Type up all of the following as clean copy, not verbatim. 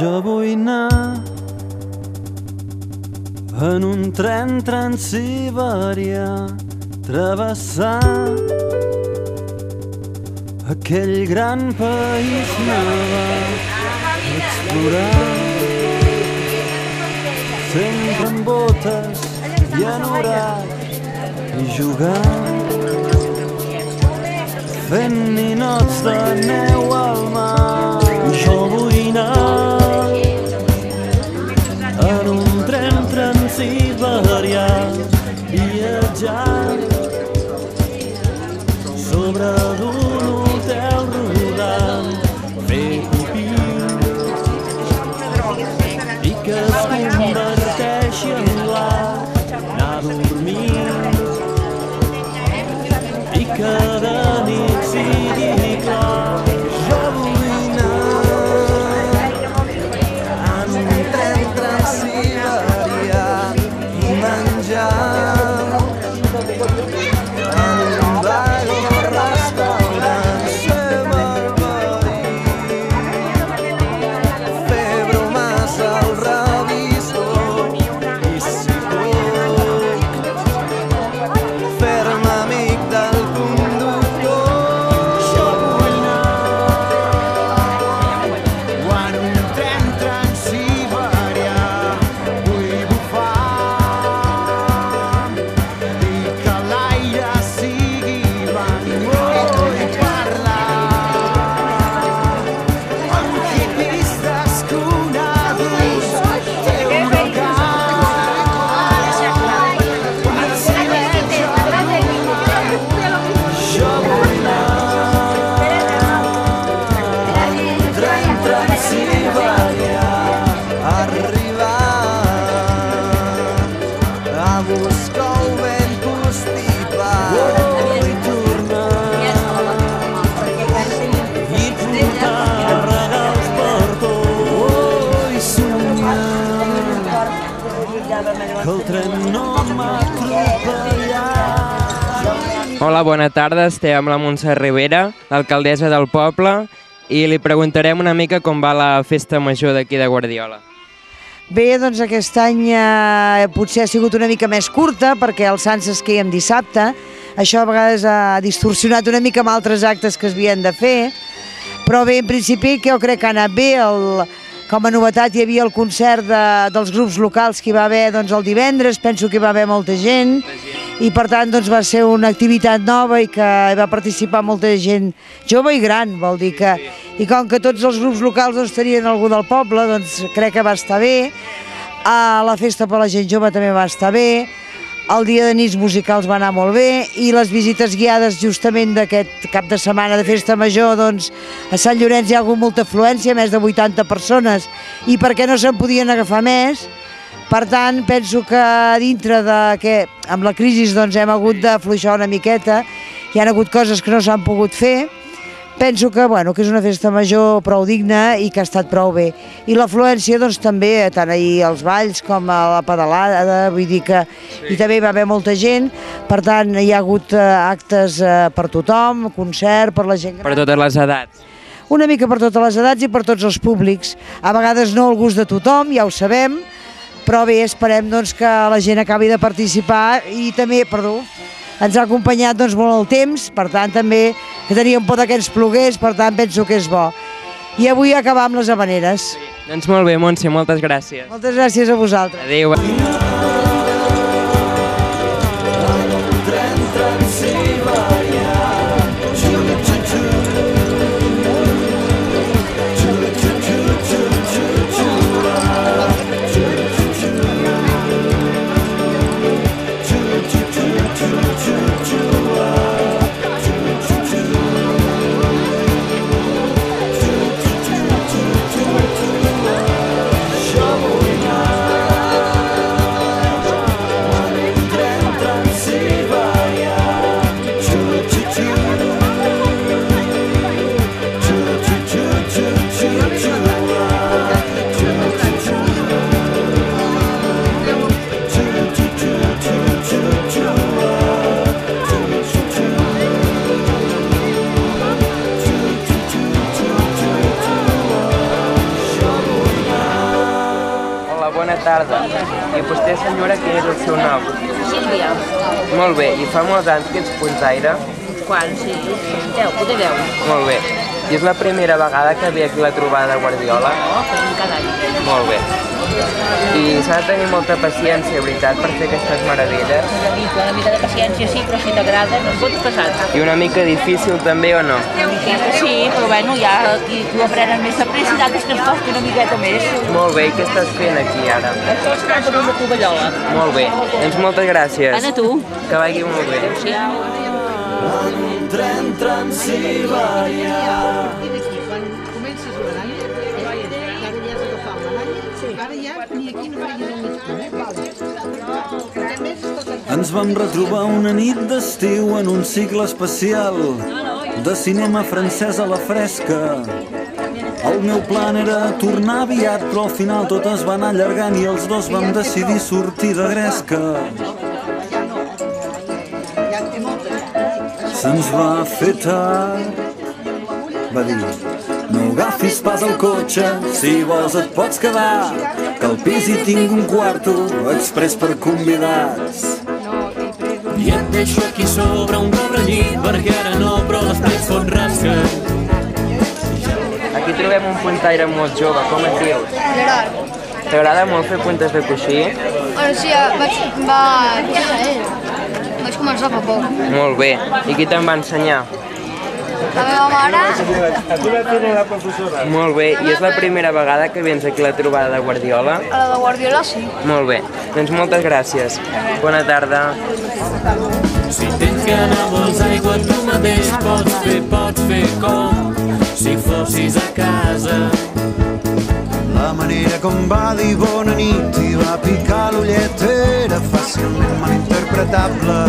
Jo vull anar en un tren transsiberià, travessar aquell gran país nevat, explorar sempre amb botes i anorac i jugar fent ninots de neu al mar. Jo vull anar en un tren transsiberià, viatjar sobre d'un hotel rodant, fer pipí i que es converteixi en l'art, anar a dormir i que de nit sigui clar. Jo vull anar en un tren transsiberià i menjar en un bar o restaurant, ser barbarí, fer bromes al revisor i si puc fer-me amic del conductor. Jo vull anar en un tren transsiberià, vull bufar i que l'aire sigui blanc. Vull parlar amb hippies desconeguts, fer un regal, el silenci a jo vull anar en un tren transsiberià, arribar a Moscou ben constipat i tornar i portar regals per tot i somiar que el tren no m'ha atropellat. Hola, bona tarda. Estem amb la Montse Rivera, l'alcaldessa del poble, i li preguntarem una mica com va la festa major d'aquí de Guardiola. Bé, doncs aquest any potser ha sigut una mica més curta perquè els Sants es queien dissabte. Això a vegades ha distorsionat una mica amb altres actes que es havien de fer. Però bé, en principi jo crec que ha anat bé. Com a novetat hi havia el concert dels grups locals que hi va haver el divendres, penso que hi va haver molta gent i per tant va ser una activitat nova i que hi va participar molta gent jove i gran, vol dir que... I com que tots els grups locals tenien algú del poble, crec que va estar bé. La festa per la gent jove també va estar bé. El dia de nits musicals va anar molt bé i les visites guiades justament d'aquest cap de setmana de festa major, a Sant Llorenç hi ha hagut molta afluència, més de 80 persones, i perquè no se'n podien agafar més. Per tant, penso que dintre que amb la crisi hem hagut d'afluixar una miqueta, hi ha hagut coses que no s'han pogut fer. Penso que és una festa major prou digna i que ha estat prou bé. I l'afluència també, tant ahir als balls com a la pedalada, vull dir que i també hi va haver molta gent, per tant hi ha hagut actes per tothom, concert per la gent gran. Per totes les edats. Una mica per totes les edats i per tots els públics. A vegades no al gust de tothom, ja ho sabem, però bé, esperem que la gent acabi de participar i també, ens ha acompanyat molt el temps, per tant també que teníem por que ens plogués, per tant penso que és bo. I avui acabar amb les havaneres. Doncs molt bé, Montse, moltes gràcies. Moltes gràcies a vosaltres. Adéu. I vostè, senyora, quin és el seu nom? Sílvia. Molt bé, i fa molts anys que ets puntaire? Quan? Sí. 10, poder 10. Molt bé. I és la primera vegada que ve aquí la trobada de Guardiola? No, fem cada any. Molt bé. I s'ha de tenir molta paciència, veritat, per fer aquestes meravelles? Una mica de paciència sí, però si t'agrada no et pots passar. I una mica difícil també, o no? Una miqueta sí, però bueno, ja aquí tu aprenes més de pressa, d'altres que ens costa una miqueta més. Molt bé, i què estàs fent aquí ara? Això és per una tovallola. Molt bé, doncs moltes gràcies. Ana, tu. Que vagi molt bé. Adéu-siau. En tren Transibèria. Ens vam retrobar una nit d'estiu en un cicle especial de cinema francès a la fresca. El meu plan era tornar aviat, però al final tot es va anar allargant i els dos vam decidir sortir de gresca. Se'ns va fer tard, va dir, no agafis pas el cotxe, si vols et pots quedar, que al pis hi tinc un quarto express per convidats. I et deixo aquí sobre un cobrellit, perquè ara no, però després fot rasca. Aquí trobem un puntaire molt jove, com et dius? Gerard. T'agrada molt fer puntes de coixí? Bueno, sí, vaig començar fa poc. Molt bé. I qui te'n va ensenyar? La meva mare... Molt bé. I és la primera vegada que vens aquí a la trobada de Guardiola? A la de Guardiola sí. Molt bé. Doncs moltes gràcies. Bona tarda. Si tens gana, vols aigua, tu mateix pots fer com si fossis a casa. La manera com va dir bona nit i va picar l'ullet era fàcilment malinterpretable.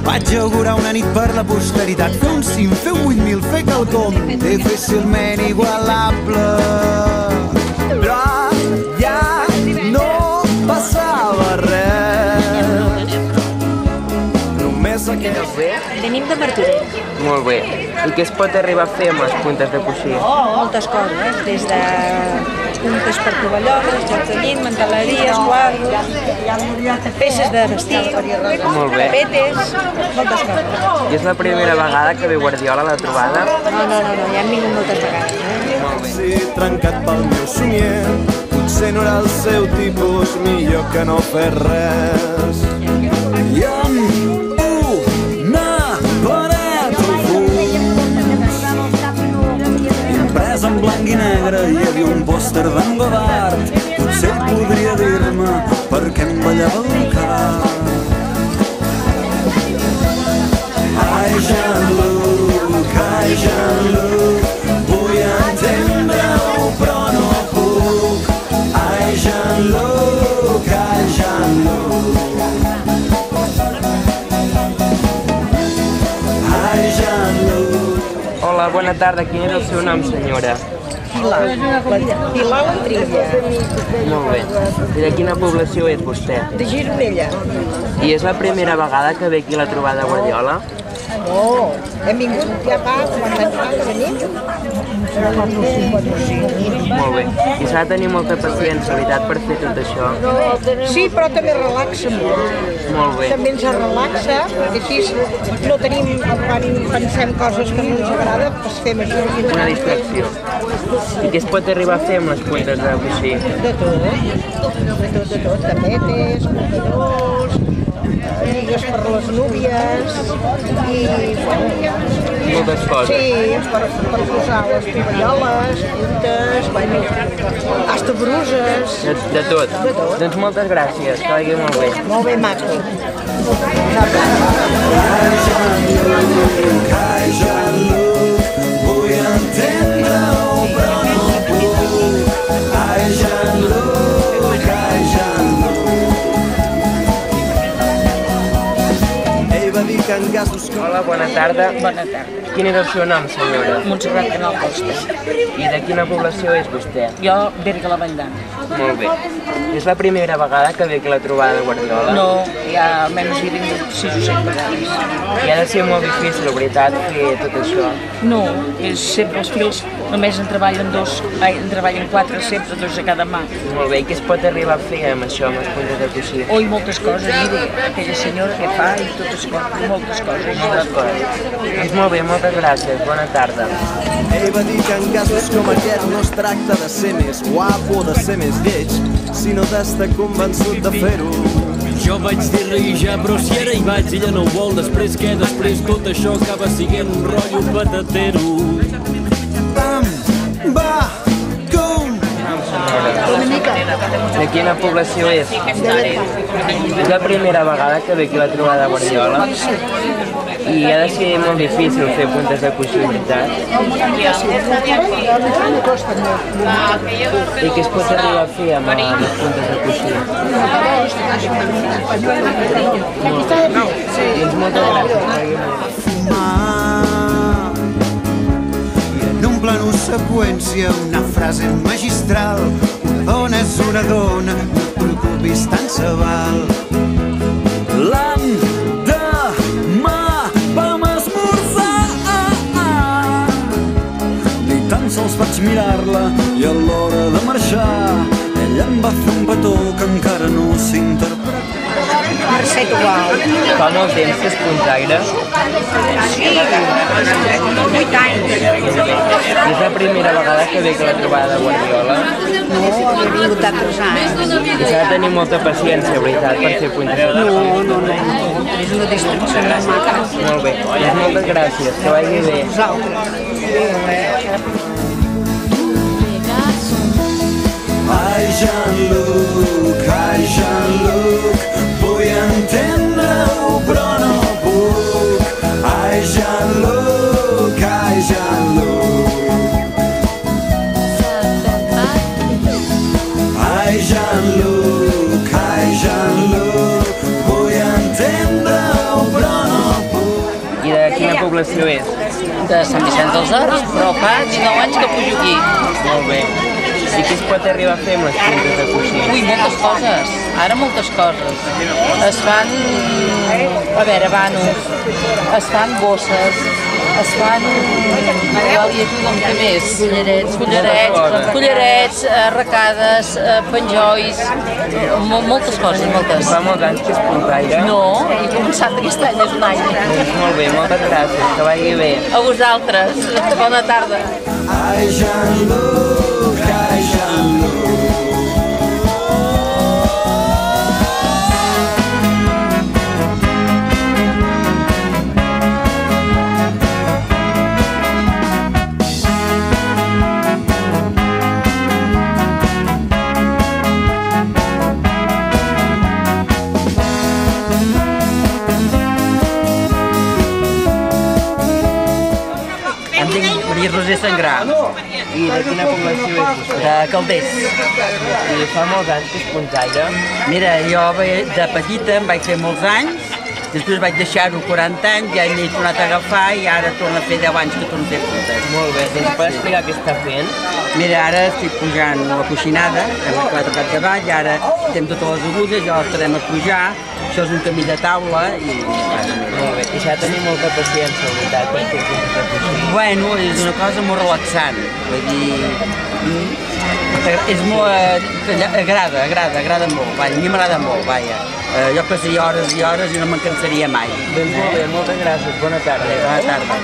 Vaig augurar una nit per la posteritat, fer un cim, fer 8.000, fer quelcom difícilment igualable. Però ja no passava res. Només aquelles... Venim de Martorell. Molt bé. I què es pot arribar a fer amb les puntes de coixí? Moltes coses, des de puntes per tovalloles, jocs de llit, manteleries, quadros, peces de vestir, Molt bé. tapetes, moltes coses. I és la primera vegada que ve Guardiola a la trobada? No, ja hem vingut moltes vegades. Molt bé. Sí, trencat pel meu somnier, potser no era el seu tipus, millor que no fer res. I amb una paret al fons, imprès en blanc i negre, hi havia un pòster d'en Godard. Potser podria dir-me per què em ballava el cap. Ai, Jean-Luc, vull entendre-ho però no puc. Ai, Jean-Luc, ai, Jean-Luc. Ai, Jean-Luc. Hola, bona tarda. Quin és el seu nom, senyora? Pilar la Trilla, Molt bé. I de quina població és vostè? de Gironella. I és la primera vegada que ve aquí a la trobada de Guardiola? No, hem vingut ja fa 40 anys que venim. Molt bé. I s'ha de tenir molta paciència, veritat, per fer tot això? Sí, però també relaxa molt. Molt bé. També ens relaxa, perquè així no tenim, quan pensem coses que no ens agrada, doncs fem això. Una distracció. I què es pot arribar a fer amb les puntes de coixí? De tot, tapetes, mocadors, lligues per les núvies i... Moltes coses. Sí, per posar les tovalloles, puntes, bueno, hasta bruses. De tot. Doncs moltes gràcies, que vagi molt bé. Molt bé, maco. Ai, Jean-Luc, vull entendre-ho però no puc. Ai, Jean-Luc, ai, Jean-Luc. Ell va dir dir que en casos com... Hola, bona tarda. Bona tarda. Quin és el seu nom, senyora? Montserrat Canal Costa. I de quina població és vostè? Jo, Berga la Valldana. Molt bé. És la primera vegada que ve aquí a la trobada de Guardiola? No, ja almenys hi he vingut 6 o 7 vegades. I ha de ser molt difícil, la veritat, fer tot això. No, és sempre els fils, només en treballen 4, sempre 2 a cada mà. Molt bé, i què es pot arribar a fer amb això, amb les puntes de coixí? Oi, moltes coses, mira, aquella senyora que fa i totes coses, moltes coses. Moltes coses. Doncs molt bé, moltes gràcies, bona tarda. Ell va dir que en casos com aquest no es tracta de ser més guapo o de ser més lleig, sinó d'estar convençut de fer-ho. Jo vaig dir-li ja, però si ara hi vaig, ella no ho vol. Després què? Després tot això acaba sent un rotllo patatero. Va, com? De quina població és? És la primera vegada que ve aquí a la trobada de Guardiola? I ha de ser molt difícil fer puntes de coixí, veritat? I què es pot arribar a fer amb les puntes de coixí? Doncs moltes gràcies. Fumar. I en un plano seqüència, una frase magistral. Una dona és una dona, no et preocupis, tant se val. L'endemà vam esmorzar. Ni tan sols vaig mirar-la i a l'hora de marxar ella em va fer un petó que encara no s'interpreta. Fa molt temps que és puntaire? Sí, 8 anys. És la primera vegada que ve aquí a la trobada de Guardiola? No, he vingut altres anys. I s'ha de tenir molta paciència, veritat, per fer puntes de coixí? No. És una distracció molt maca. Molt bé, doncs moltes gràcies, que vagi bé. Ai, Jean-Luc, vull entendre-ho però no puc. Ai, Jean-Luc, ai, Jean-Luc, vull entendre-ho però no puc. I de quina població és? De Sant Vicenç dels Horts, però fa 19 anys que pujo aquí. Molt bé. I què es pot arribar a fer amb les puntes de coixí? Ui, moltes coses, ara moltes coses. Es fan, a veure, vanos, es fan bosses, es fan, què més? Cullerets, arracades, penjolls, moltes coses, moltes. Fa molts anys que és puntaire? No, he començat aquest any, és un any. Doncs molt bé, moltes gràcies, que vagi bé. A vosaltres, bona tarda. Ai, Jean-Luc, ai, Jean-Luc. Em dic Maria Roser Sangrà. I de quina població és vostè? De Calders. I fa molts anys que és puntaire? Mira, jo de petita em vaig fer molts anys, després vaig deixar-ho 40 anys, ja m'he tornat a agafar i ara torno a fer 10 anys que torno a fer puntes. Molt bé, doncs pot explicar què està fent? Mira, ara estic pujant la coixinada, hem acabat el capdavall, ara tenim totes les agulles, ja les farem a pujar, això és un camí de taula i... Molt bé, i s'ha de tenir molta paciència, veritat, per fer puntes de coixí. Bueno, és una cosa molt relaxant, vull dir... És molt... agrada molt, vaja, a mi m'agrada molt, vaja. Jo passaria hores i hores i no me'n cansaria mai. Doncs molt bé, moltes gràcies, bona tarda. Bona tarda.